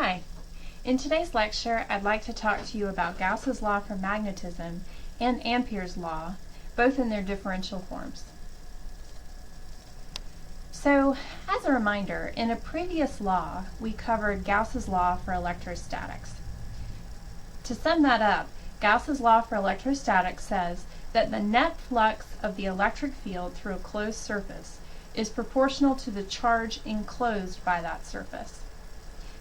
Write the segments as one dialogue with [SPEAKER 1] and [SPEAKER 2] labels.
[SPEAKER 1] Hi. In today's lecture, I'd like to talk to you about Gauss's law for magnetism and Amperes law, both in their differential forms. So, as a reminder, in a previous law, we covered Gauss's law for electrostatics. To sum that up, Gauss's law for electrostatics says that the net flux of the electric field through a closed surface is proportional to the charge enclosed by that surface.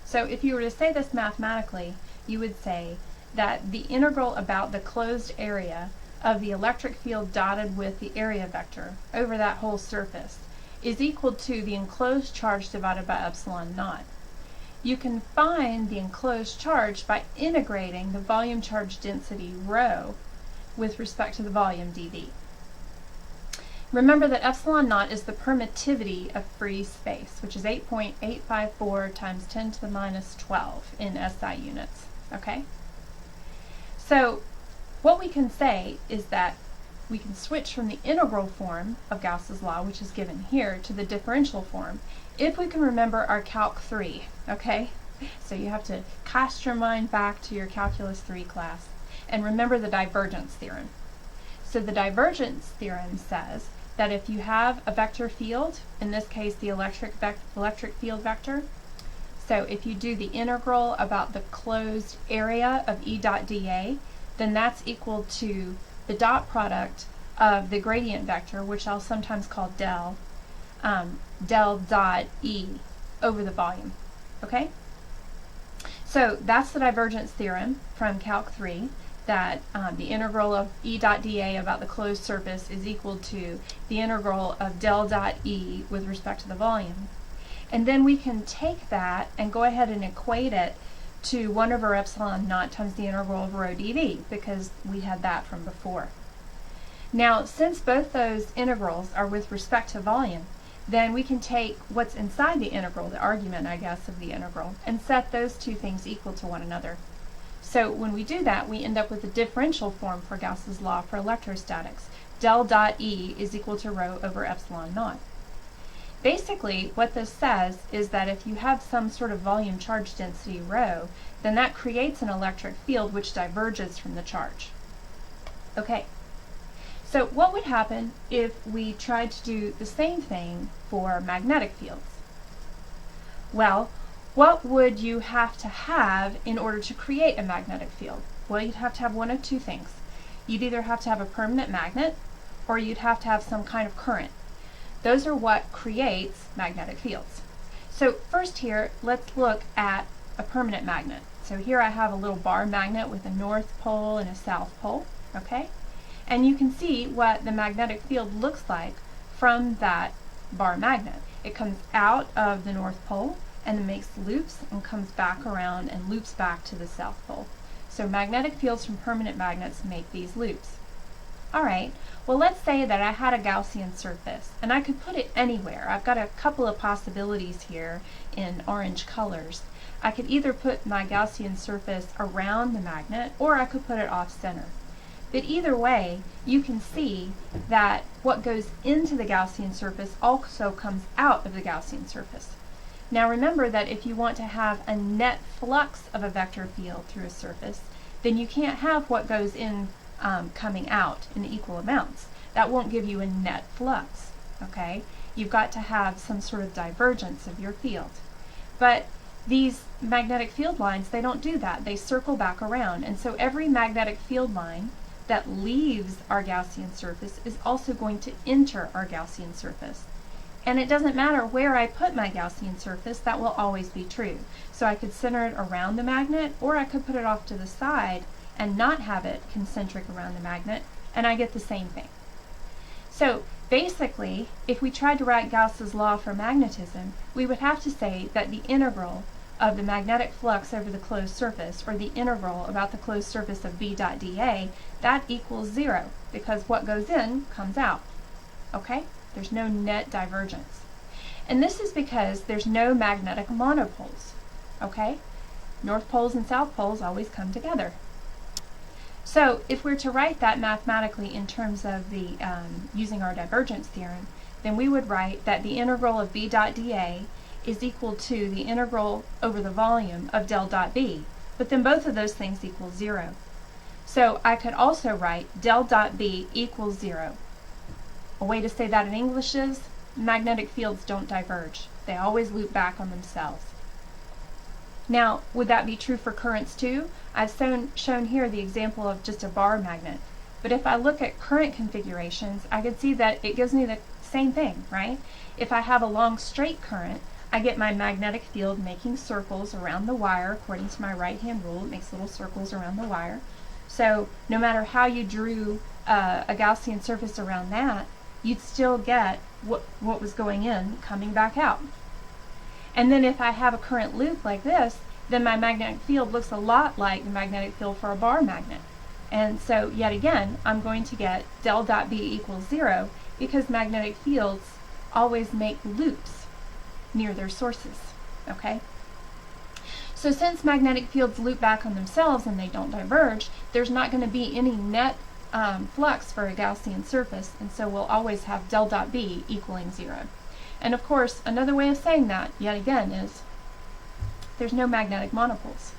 [SPEAKER 1] So if you were to say this mathematically, you would say that the integral about the closed area of the electric field dotted with the area vector over that whole surface is equal to the enclosed charge divided by epsilon naught. You can find the enclosed charge by integrating the volume charge density rho with respect to the volume dV. Remember that epsilon naught is the permittivity of free space, which is 8.854 times 10 to the minus 12 in SI units. Okay? So what we can say is that we can switch from the integral form of Gauss's law, which is given here, to the differential form if we can remember our Calc 3. Okay? So you have to cast your mind back to your Calculus 3 class and remember the divergence theorem. So the divergence theorem says that if you have a vector field, in this case the electric field vector, so if you do the integral about the closed area of E dot dA, then that's equal to the dot product of the gradient vector, which I'll sometimes call del dot E over the volume. Okay? So that's the divergence theorem from Calc 3. That the integral of E dot dA about the closed surface is equal to the integral of del dot E with respect to the volume. And then we can take that and go ahead and equate it to 1 over epsilon naught times the integral of rho dV, because we had that from before. Now, since both those integrals are with respect to volume, then we can take what's inside the integral, the argument, I guess, of the integral, and set those two things equal to one another. So when we do that, we end up with a differential form for Gauss's law for electrostatics. Del dot E is equal to rho over epsilon naught. Basically, what this says is that if you have some sort of volume charge density rho, then that creates an electric field which diverges from the charge. Okay, so what would happen if we tried to do the same thing for magnetic fields? Well, what would you have to have in order to create a magnetic field? Well, you'd have to have one of two things. You'd either have to have a permanent magnet, or you'd have to have some kind of current. Those are what creates magnetic fields. So first here, let's look at a permanent magnet. So here I have a little bar magnet with a north pole and a south pole, okay? And you can see what the magnetic field looks like from that bar magnet. It comes out of the north pole, and it makes loops and comes back around and loops back to the south pole. So magnetic fields from permanent magnets make these loops. Alright, well let's say that I had a Gaussian surface and I could put it anywhere. I've got a couple of possibilities here in orange colors. I could either put my Gaussian surface around the magnet or I could put it off center. But either way, you can see that what goes into the Gaussian surface also comes out of the Gaussian surface. Now remember that if you want to have a net flux of a vector field through a surface, then you can't have what goes in coming out in equal amounts. That won't give you a net flux, okay? You've got to have some sort of divergence of your field. But these magnetic field lines, they don't do that. They circle back around, and so every magnetic field line that leaves our Gaussian surface is also going to enter our Gaussian surface. And it doesn't matter where I put my Gaussian surface, that will always be true. So I could center it around the magnet, or I could put it off to the side and not have it concentric around the magnet, and I get the same thing. So basically, if we tried to write Gauss's law for magnetism, we would have to say that the integral of the magnetic flux over the closed surface, or the integral about the closed surface of B dot dA, that equals 0, because what goes in comes out. Okay? There's no net divergence. And this is because there's no magnetic monopoles. Okay? North poles and south poles always come together. So if we're to write that mathematically in terms of the using our divergence theorem, then we would write that the integral of B dot dA is equal to the integral over the volume of del dot B, but then both of those things equal 0. So I could also write del dot B equals 0. A way to say that in English is magnetic fields don't diverge. They always loop back on themselves. Now, would that be true for currents too? I've shown here the example of just a bar magnet. But if I look at current configurations, I can see that it gives me the same thing, right? If I have a long straight current, I get my magnetic field making circles around the wire. According to my right-hand rule, it makes little circles around the wire. So no matter how you drew a Gaussian surface around that, you'd still get what was going in coming back out. And then if I have a current loop like this, then my magnetic field looks a lot like the magnetic field for a bar magnet. And so yet again, I'm going to get del dot B equals 0 because magnetic fields always make loops near their sources, okay? So since magnetic fields loop back on themselves and they don't diverge, there's not going to be any net flux for a Gaussian surface, and so we'll always have del dot B equaling 0. And of course, another way of saying that, yet again, is there's no magnetic monopoles.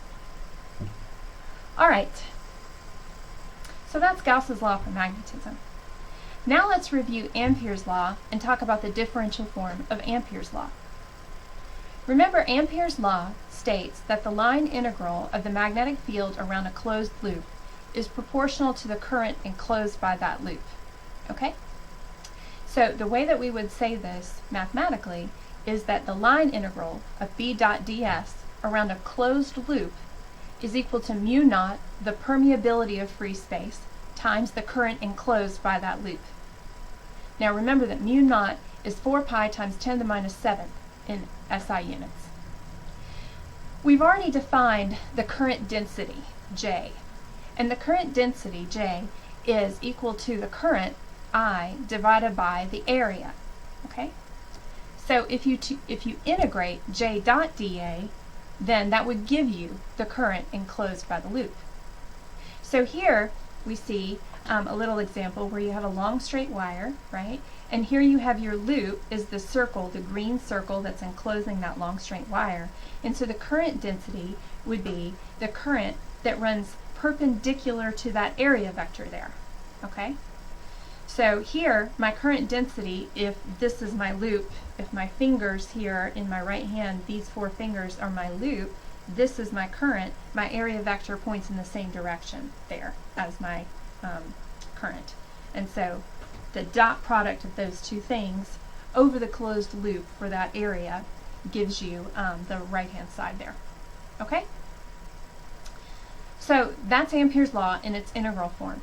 [SPEAKER 1] All right, so that's Gauss's law for magnetism. Now let's review Ampere's law and talk about the differential form of Ampere's law. Remember, Ampere's law states that the line integral of the magnetic field around a closed loop is proportional to the current enclosed by that loop. Okay? So the way that we would say this mathematically is that the line integral of B dot ds around a closed loop is equal to mu naught, the permeability of free space, times the current enclosed by that loop. Now remember that mu naught is 4 pi times 10 to the minus 7 in SI units. We've already defined the current density, J, and the current density, J, is equal to the current, I, divided by the area, okay? So if you integrate J dot dA, then that would give you the current enclosed by the loop. So here we see a little example where you have a long straight wire, right? And here you have your loop is the circle, the green circle that's enclosing that long straight wire. And so the current density would be the current that runs perpendicular to that area vector there, okay? So here, my current density, if this is my loop, if my fingers here in my right hand, these 4 fingers are my loop, this is my current, my area vector points in the same direction there as my current. And so the dot product of those two things over the closed loop for that area gives you the right-hand side there. Okay? So that's Ampere's law in its integral form.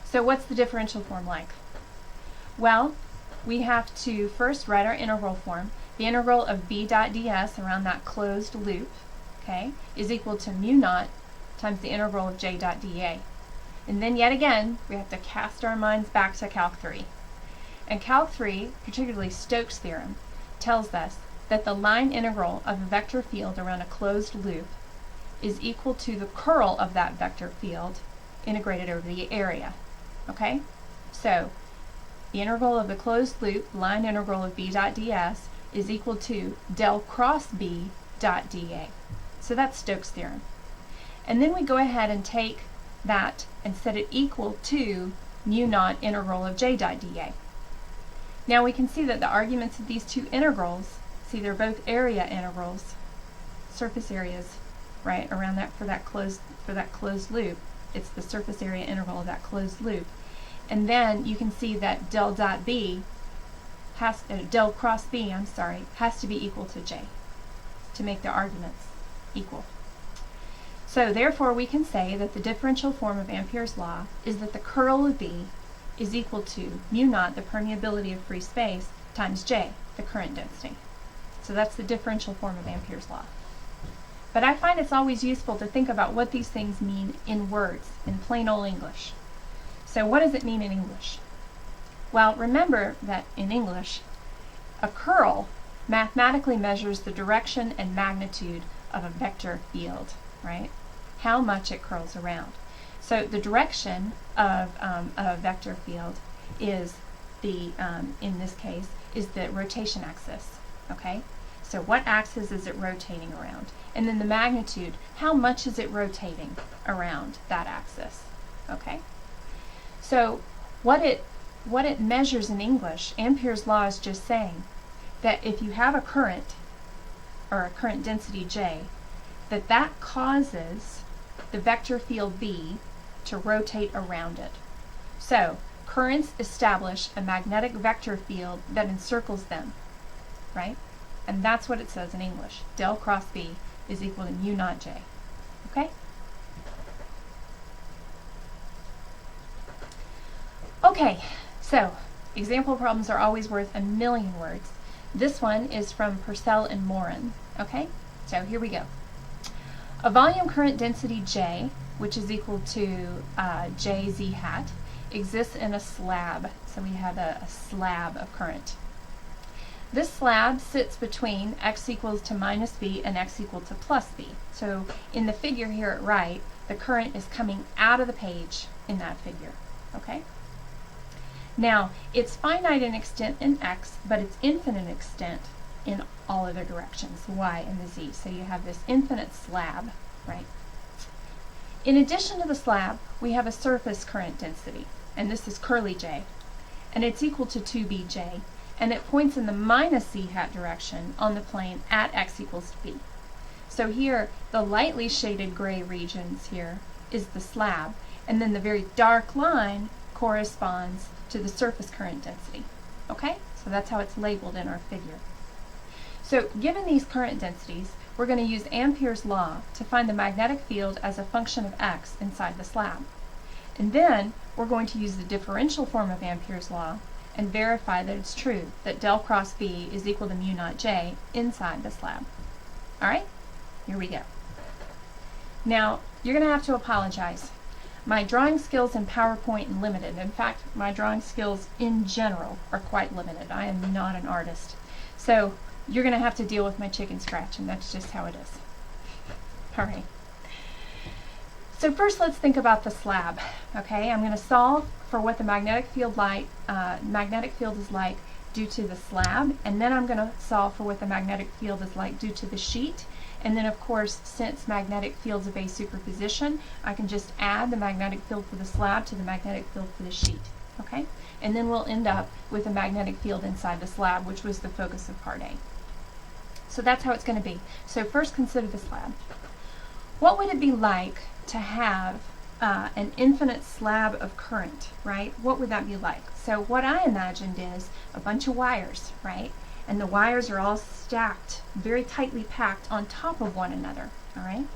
[SPEAKER 1] So what's the differential form like? Well, we have to first write our integral form. The integral of B dot ds around that closed loop, okay, is equal to mu naught times the integral of J dot dA. And then yet again, we have to cast our minds back to Calc 3. And Calc 3, particularly Stokes' theorem, tells us that the line integral of a vector field around a closed loop is equal to the curl of that vector field integrated over the area. Okay? So, the integral of the closed loop, line integral of B dot ds, is equal to del cross B dot dA. So that's Stokes' theorem. And then we go ahead and take that and set it equal to mu naught integral of J dot dA. Now we can see that the arguments of these two integrals, see they're both area integrals, surface areas, right, around that for that closed loop. It's the surface area integral of that closed loop. And then you can see that del dot B has del cross B, has to be equal to J to make the arguments equal. So therefore we can say that the differential form of Ampere's law is that the curl of B is equal to mu naught, the permeability of free space, times J, the current density. So that's the differential form of Ampere's law. But I find it's always useful to think about what these things mean in words, in plain old English. So what does it mean in English? Well, remember that in English, a curl mathematically measures the direction and magnitude of a vector field, right? How much it curls around. So the direction of a vector field is the, in this case, is the rotation axis. okay? So what axis is it rotating around? And then the magnitude, how much is it rotating around that axis, okay? So what it measures in English, Ampere's law is just saying that if you have a current, or a current density J, that causes the vector field B to rotate around it. So currents establish a magnetic vector field that encircles them, right? And that's what it says in English. Del cross B is equal to mu naught J. Okay? Okay, so example problems are always worth a million words. This one is from Purcell and Morin. Okay? So here we go. A volume current density J, which is equal to Jz hat, exists in a slab. So we have a slab of current. This slab sits between x equals to minus b and x equal to plus b. So in the figure here at right, the current is coming out of the page in that figure. Okay? Now, it's finite in extent in x, but it's infinite extent in all other directions, the y and the z. So you have this infinite slab, right? In addition to the slab, we have a surface current density, and this is curly J, and it's equal to 2bj, and it points in the minus z hat direction on the plane at x equals to b. So here, the lightly shaded gray regions here is the slab, and then the very dark line corresponds to the surface current density. Okay? So that's how it's labeled in our figure. So given these current densities, we're going to use Ampere's law to find the magnetic field as a function of x inside the slab. And then we're going to use the differential form of Ampere's law and verify that it's true that del cross B is equal to mu naught J inside the slab. Alright? Here we go. Now, you're going to have to apologize. My drawing skills in PowerPoint are limited. In fact, my drawing skills in general are quite limited. I am not an artist. So you're going to have to deal with my chicken scratch, and that's just how it is. Alright. So first let's think about the slab. Okay, I'm going to solve for what the magnetic field is like due to the slab, and then I'm going to solve for what the magnetic field is like due to the sheet. And then of course, since magnetic fields obey superposition, I can just add the magnetic field for the slab to the magnetic field for the sheet. Okay? And then we'll end up with a magnetic field inside the slab, which was the focus of part A. So that's how it's going to be. So first consider the slab. What would it be like to have an infinite slab of current, right? What would that be like? So what I imagined is a bunch of wires, right? And the wires are all stacked, very tightly packed on top of one another, all right?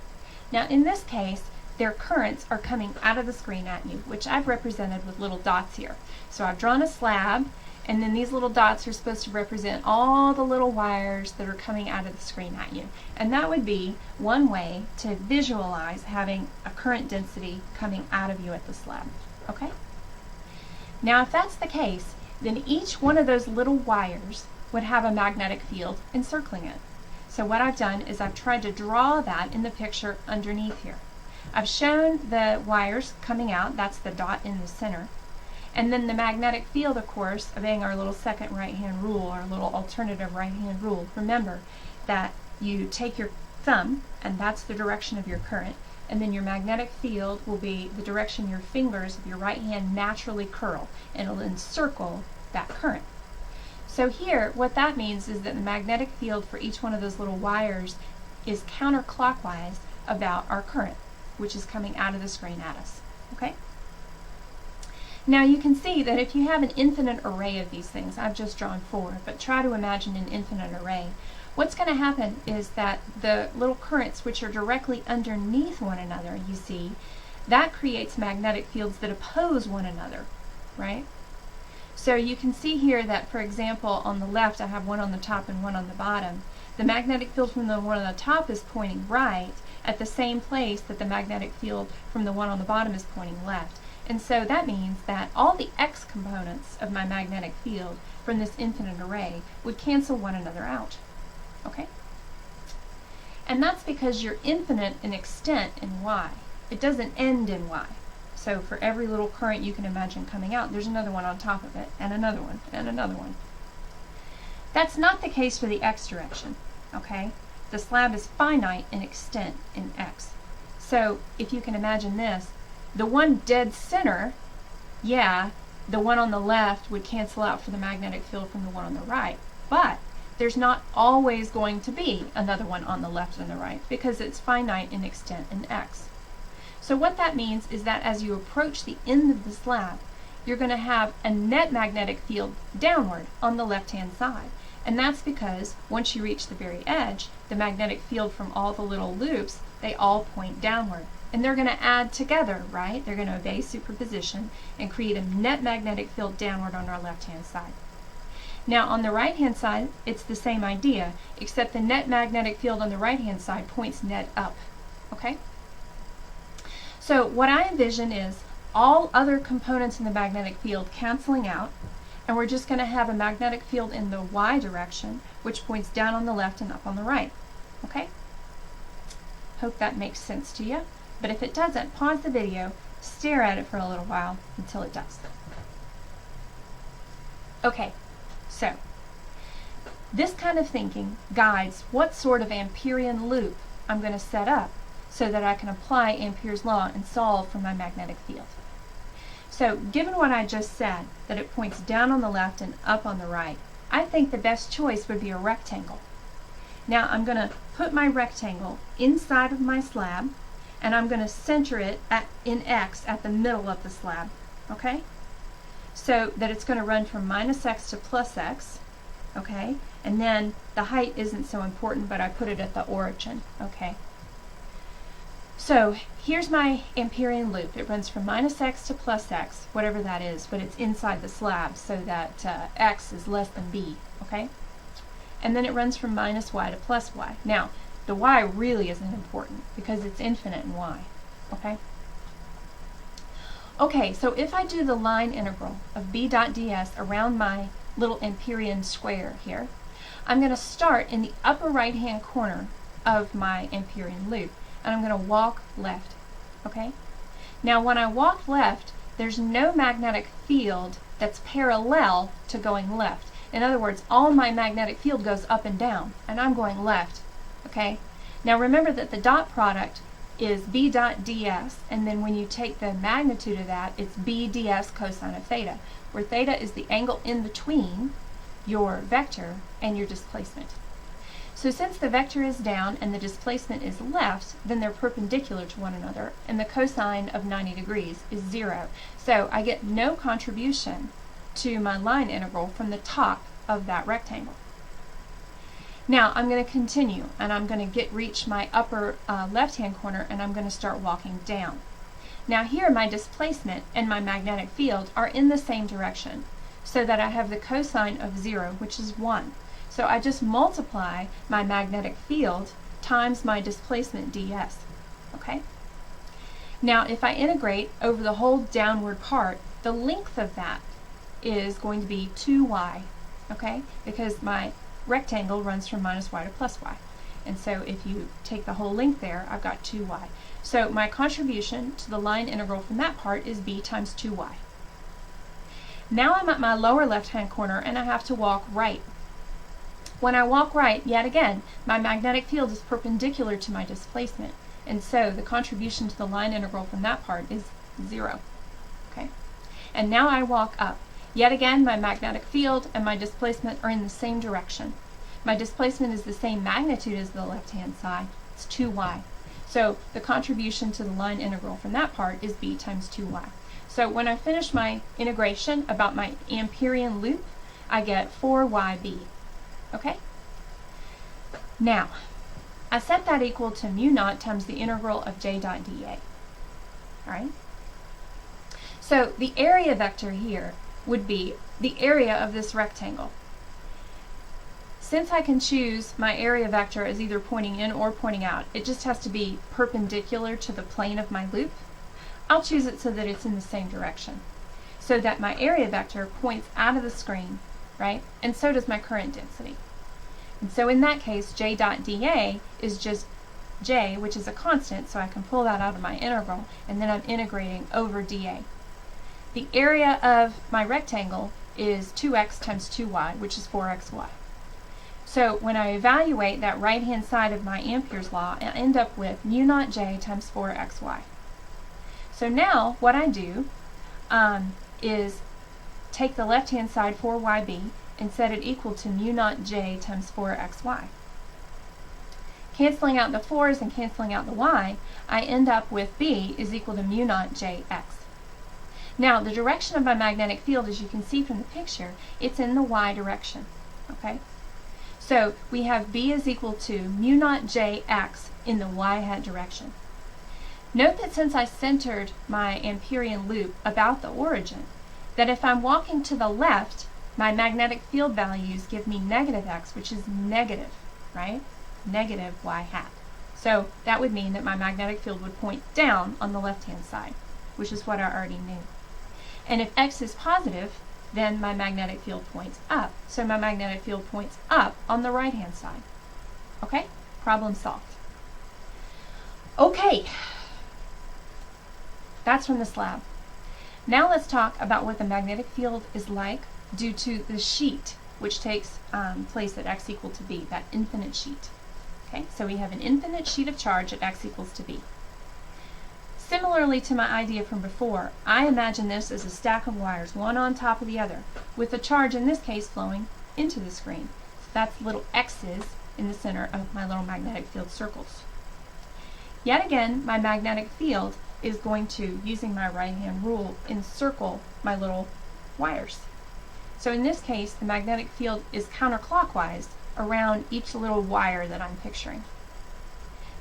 [SPEAKER 1] Now in this case, their currents are coming out of the screen at you, which I've represented with little dots here. So I've drawn a slab, and then these little dots are supposed to represent all the little wires that are coming out of the screen at you. And that would be one way to visualize having a current density coming out of you at the slab, okay? Now if that's the case, then each one of those little wires would have a magnetic field encircling it. So what I've done is I've tried to draw that in the picture underneath here. I've shown the wires coming out, that's the dot in the center, and then the magnetic field, of course, obeying our little second right-hand rule, our little alternative right-hand rule. Remember that you take your thumb, and that's the direction of your current, and then your magnetic field will be the direction your fingers of your right hand naturally curl, and it'll encircle that current. So here, what that means is that the magnetic field for each one of those little wires is counterclockwise about our current, which is coming out of the screen at us. Okay? Now you can see that if you have an infinite array of these things, I've just drawn 4, but try to imagine an infinite array. What's going to happen is that the little currents which are directly underneath one another, you see, that creates magnetic fields that oppose one another, right? So you can see here that, for example, on the left I have one on the top and one on the bottom. The magnetic field from the one on the top is pointing right at the same place that the magnetic field from the one on the bottom is pointing left. And so that means that all the x components of my magnetic field from this infinite array would cancel one another out. Okay? And that's because you're infinite in extent in y. It doesn't end in y. So for every little current you can imagine coming out, there's another one on top of it, and another one, and another one. That's not the case for the x direction, okay? The slab is finite in extent in x. So if you can imagine this, the one dead center, yeah, the one on the left would cancel out for the magnetic field from the one on the right, but there's not always going to be another one on the left and the right because it's finite in extent in x. So what that means is that as you approach the end of the slab, you're going to have a net magnetic field downward on the left-hand side. And that's because once you reach the very edge, the magnetic field from all the little loops, they all point downward. And they're going to add together, right? They're going to obey superposition and create a net magnetic field downward on our left-hand side. Now on the right-hand side, it's the same idea, except the net magnetic field on the right-hand side points net up, okay? So what I envision is all other components in the magnetic field canceling out, and we're just going to have a magnetic field in the y direction, which points down on the left and up on the right, okay? Hope that makes sense to you. But if it doesn't, pause the video, stare at it for a little while until it does. Okay, so this kind of thinking guides what sort of Amperian loop I'm going to set up so that I can apply Ampere's law and solve for my magnetic field. So given what I just said, that it points down on the left and up on the right, I think the best choice would be a rectangle. Now I'm going to put my rectangle inside of my slab, and I'm going to center it in x at the middle of the slab, okay? So that it's going to run from minus x to plus x, okay? And then the height isn't so important, but I put it at the origin, okay? So here's my Amperian loop. It runs from minus x to plus x, whatever that is, but it's inside the slab so that x is less than b, okay? And then it runs from minus y to plus y. Now, the y really isn't important because it's infinite in y, okay? Okay, so if I do the line integral of b dot ds around my little Amperian square here, I'm going to start in the upper right-hand corner of my Amperian loop, and I'm going to walk left, okay? Now, when I walk left, there's no magnetic field that's parallel to going left. In other words, all my magnetic field goes up and down, and I'm going left. Okay? Now remember that the dot product is b dot ds, and then when you take the magnitude of that, it's b ds cosine of theta, where theta is the angle in between your vector and your displacement. So since the vector is down and the displacement is left, then they're perpendicular to one another, and the cosine of 90 degrees is 0. So I get no contribution to my line integral from the top of that rectangle. Now I'm going to continue, and I'm going to reach my upper left-hand corner, and I'm going to start walking down. Now here my displacement and my magnetic field are in the same direction, so that I have the cosine of 0, which is 1. So I just multiply my magnetic field times my displacement ds. Okay? Now if I integrate over the whole downward part, the length of that is going to be 2y, okay? Because my rectangle runs from minus y to plus y. And so if you take the whole length there, I've got 2y. So my contribution to the line integral from that part is b times 2y. Now I'm at my lower left-hand corner, and I have to walk right. When I walk right, yet again, my magnetic field is perpendicular to my displacement, and so the contribution to the line integral from that part is 0. Okay? And now I walk up. Yet again, my magnetic field and my displacement are in the same direction. My displacement is the same magnitude as the left-hand side. It's 2y. So the contribution to the line integral from that part is b times 2y. So when I finish my integration about my Amperian loop, I get 4yb. Okay? Now, I set that equal to mu naught times the integral of j dot dA. Alright? So the area vector here would be the area of this rectangle. Since I can choose my area vector as either pointing in or pointing out, it just has to be perpendicular to the plane of my loop. I'll choose it so that it's in the same direction, so that my area vector points out of the screen, right? And so does my current density. And so in that case, j dot dA is just j, which is a constant, so I can pull that out of my integral, and then I'm integrating over dA. The area of my rectangle is 2x times 2y, which is 4xy. So when I evaluate that right-hand side of my Amperes Law, I end up with mu naught J times 4xy. So now what I do is take the left-hand side 4yb and set it equal to mu naught J times 4xy. Canceling out the 4's and canceling out the y, I end up with B is equal to mu naught Jx. Now the direction of my magnetic field, as you can see from the picture, it's in the y direction. Okay? So we have B is equal to mu naught Jx in the y hat direction. Note that since I centered my Amperian loop about the origin, that if I'm walking to the left, my magnetic field values give me negative x, which is negative, right? Negative y hat. So that would mean that my magnetic field would point down on the left-hand side, which is what I already knew. And if x is positive, then my magnetic field points up. So my magnetic field points up on the right-hand side. Okay? Problem solved. Okay. That's from this lab. Now let's talk about what the magnetic field is like due to the sheet, which takes place at x equal to b, that infinite sheet. Okay, so we have an infinite sheet of charge at x equals to b. Similarly to my idea from before, I imagine this as a stack of wires, one on top of the other, with the charge in this case flowing into the screen. So that's little x's in the center of my little magnetic field circles. Yet again, my magnetic field is going to, using my right-hand rule, encircle my little wires. So in this case, the magnetic field is counterclockwise around each little wire that I'm picturing.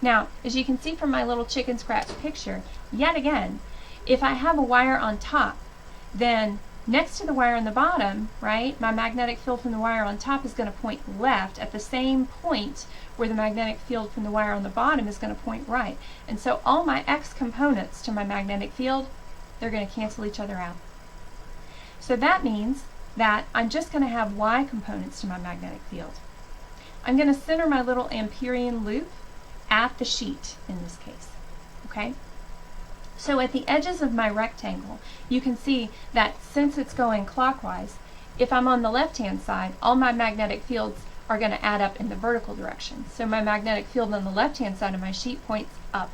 [SPEAKER 1] Now, as you can see from my little chicken scratch picture, yet again, if I have a wire on top, then next to the wire on the bottom, right, my magnetic field from the wire on top is going to point left at the same point where the magnetic field from the wire on the bottom is going to point right. And so all my x components to my magnetic field, they're going to cancel each other out. So that means that I'm just going to have y components to my magnetic field. I'm going to center my little Amperian loop at the sheet in this case. Okay? So at the edges of my rectangle, you can see that since it's going clockwise, if I'm on the left-hand side, all my magnetic fields are going to add up in the vertical direction. So my magnetic field on the left-hand side of my sheet points up,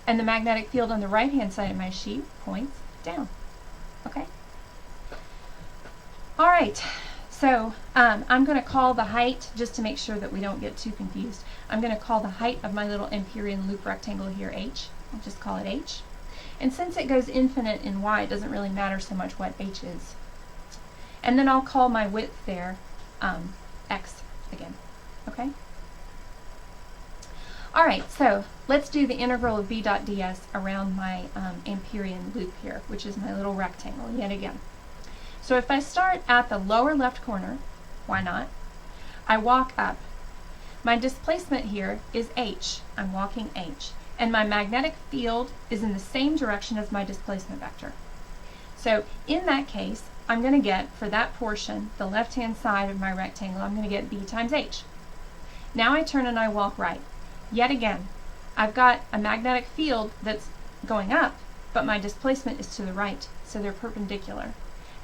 [SPEAKER 1] and the magnetic field on the right-hand side of my sheet points down. Okay? All right. So I'm going to call the height, just to make sure that we don't get too confused, I'm going to call the height of my little Amperian loop rectangle here h. I'll just call it h. And since it goes infinite in y, it doesn't really matter so much what h is. And then I'll call my width there x again. Okay? All right, so let's do the integral of b dot ds around my Amperian loop here, which is my little rectangle yet again. So if I start at the lower left corner, why not? I walk up. My displacement here is h. I'm walking h. And my magnetic field is in the same direction as my displacement vector. So in that case, I'm going to get, for that portion, the left-hand side of my rectangle, I'm going to get b times h. Now I turn and I walk right. Yet again, I've got a magnetic field that's going up, but my displacement is to the right, so they're perpendicular.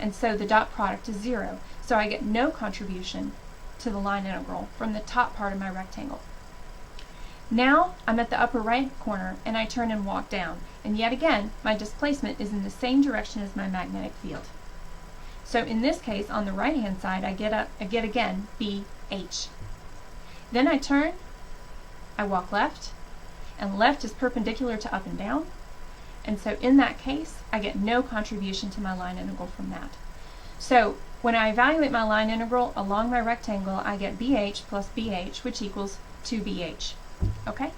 [SPEAKER 1] And so the dot product is 0. So I get no contribution to the line integral from the top part of my rectangle. Now I'm at the upper right corner and I turn and walk down. And yet again, my displacement is in the same direction as my magnetic field. So in this case, on the right-hand side, I get again BH. Then I turn, I walk left, and left is perpendicular to up and down. And so in that case, I get no contribution to my line integral from that. So when I evaluate my line integral along my rectangle, I get BH plus BH, which equals 2BH. Okay?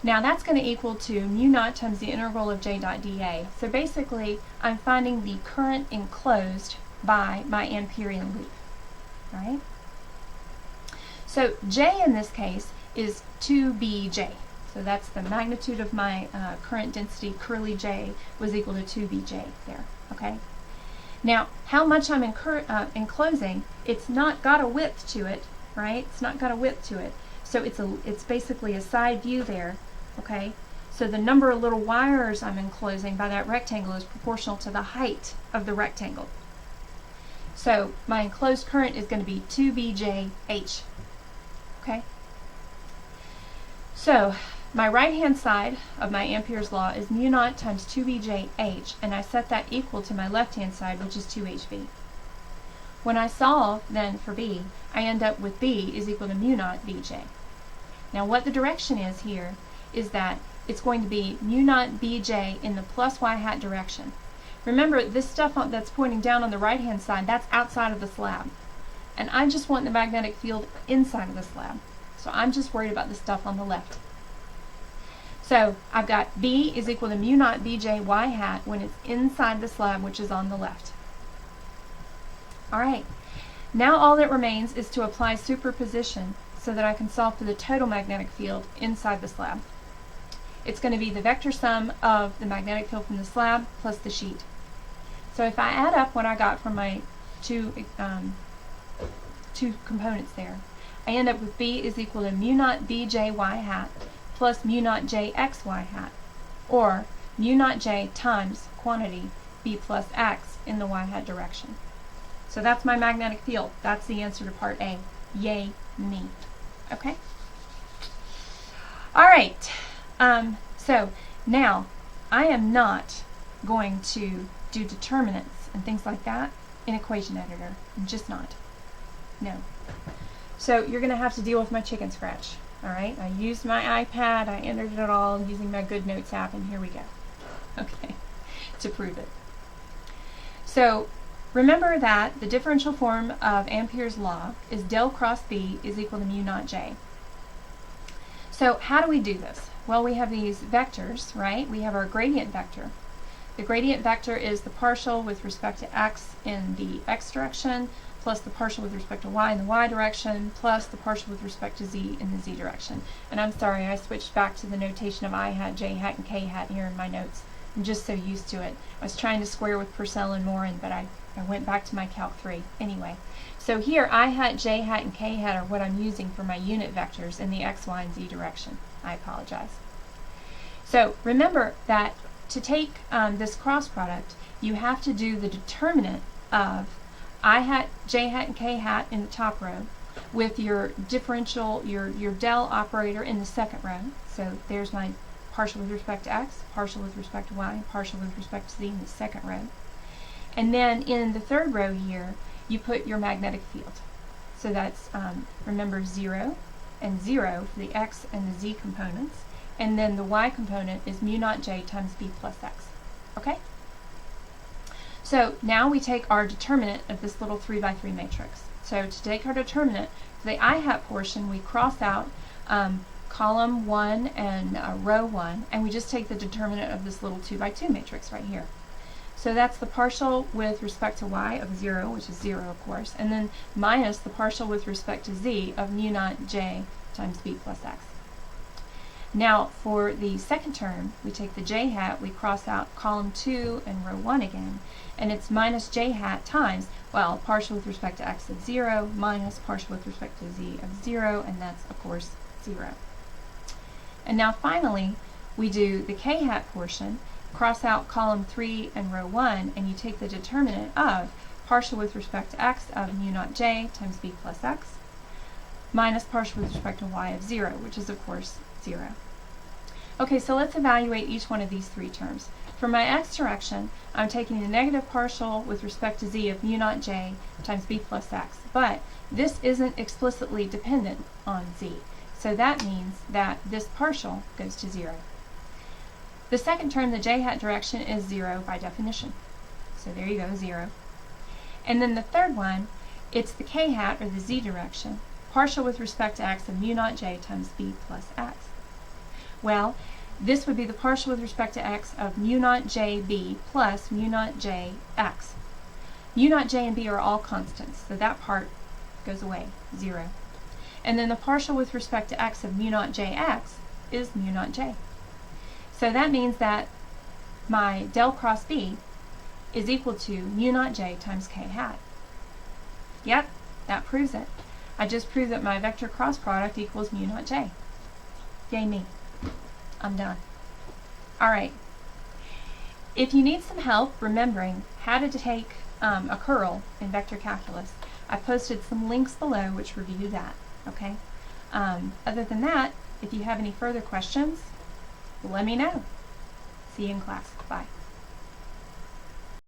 [SPEAKER 1] Now that's going to equal to mu naught times the integral of J dot dA. So basically, I'm finding the current enclosed by my Amperian loop. Right? So J in this case is 2BJ. So that's the magnitude of my current density, curly J, was equal to 2BJ there. Okay? Now, how much I'm enclosing, it's not got a width to it, right? It's not got a width to it. So it's basically a side view there, okay? So the number of little wires I'm enclosing by that rectangle is proportional to the height of the rectangle. So my enclosed current is going to be 2BJH. Okay? So my right-hand side of my Amperes law is mu naught times 2BJH, and I set that equal to my left-hand side, which is 2HV. When I solve, then, for B, I end up with B is equal to mu naught BJ. Now what the direction is here is that it's going to be mu naught BJ in the plus y hat direction. Remember, this stuff that's pointing down on the right-hand side, that's outside of the slab. And I just want the magnetic field inside of the slab. So I'm just worried about the stuff on the left. So I've got B is equal to mu naught BJ y hat when it's inside the slab, which is on the left. Alright, now all that remains is to apply superposition so that I can solve for the total magnetic field inside the slab. It's going to be the vector sum of the magnetic field from the slab plus the sheet. So if I add up what I got from my two components there, I end up with B is equal to mu naught BJ y hat plus mu naught JX y hat, or mu naught J times quantity B plus X in the y hat direction. So that's my magnetic field. That's the answer to part A. Yay me. Okay? Alright, so now I am not going to do determinants and things like that in equation editor. I'm just not. No. So you're going to have to deal with my chicken scratch. Alright, I used my iPad, I entered it all using my Good Notes app, and here we go. Okay, to prove it. So remember that the differential form of Ampere's law is del cross B is equal to mu naught J. So how do we do this? Well, we have these vectors, right? We have our gradient vector. The gradient vector is the partial with respect to x in the x direction, plus the partial with respect to y in the y direction, plus the partial with respect to z in the z direction. And I'm sorry, I switched back to the notation of I hat, j hat, and k hat here in my notes. I'm just so used to it. I was trying to square with Purcell and Morin, but I went back to my Calc 3. Anyway, so here I hat, j hat, and k hat are what I'm using for my unit vectors in the x, y, and z direction. I apologize. So remember that to take this cross product, you have to do the determinant of I hat, j hat, and k hat in the top row with your differential, your del operator in the second row. So there's my partial with respect to x, partial with respect to y, partial with respect to z in the second row. And then in the third row here, you put your magnetic field. So that's, remember, 0 and 0 for the x and the z components. And then the y component is mu naught J times B plus X. Okay? So now we take our determinant of this little 3x3 matrix. So to take our determinant, for the I hat portion, we cross out column 1 and row 1, and we just take the determinant of this little 2x2 matrix right here. So that's the partial with respect to y of 0, which is 0 of course, and then minus the partial with respect to z of mu naught J times B plus X. Now for the second term, we take the j hat, we cross out column 2 and row 1 again, and it's minus j hat times, well, partial with respect to x of 0 minus partial with respect to z of 0, and that's of course 0. And now finally, we do the k hat portion, cross out column 3 and row 1, and you take the determinant of partial with respect to x of mu naught J times B plus X minus partial with respect to y of 0, which is of course 0. Okay, so let's evaluate each one of these three terms. For my x direction, I'm taking the negative partial with respect to z of mu naught J times B plus X, but this isn't explicitly dependent on z, so that means that this partial goes to 0. The second term, the j hat direction, is 0 by definition. So there you go, 0. And then the third one, it's the k hat, or the z direction, partial with respect to x of mu naught J times B plus X. Well, this would be the partial with respect to x of mu naught JB plus mu naught JX. Mu naught J and B are all constants, so that part goes away, 0. And then the partial with respect to x of mu naught JX is mu naught J. So that means that my del cross B is equal to mu naught J times k hat. Yep, that proves it. I just proved that my vector cross product equals mu naught J. Yay me. I'm done. Alright. If you need some help remembering how to take a curl in vector calculus, I've posted some links below which review that, okay? Other than that, if you have any further questions, let me know. See you in class. Bye.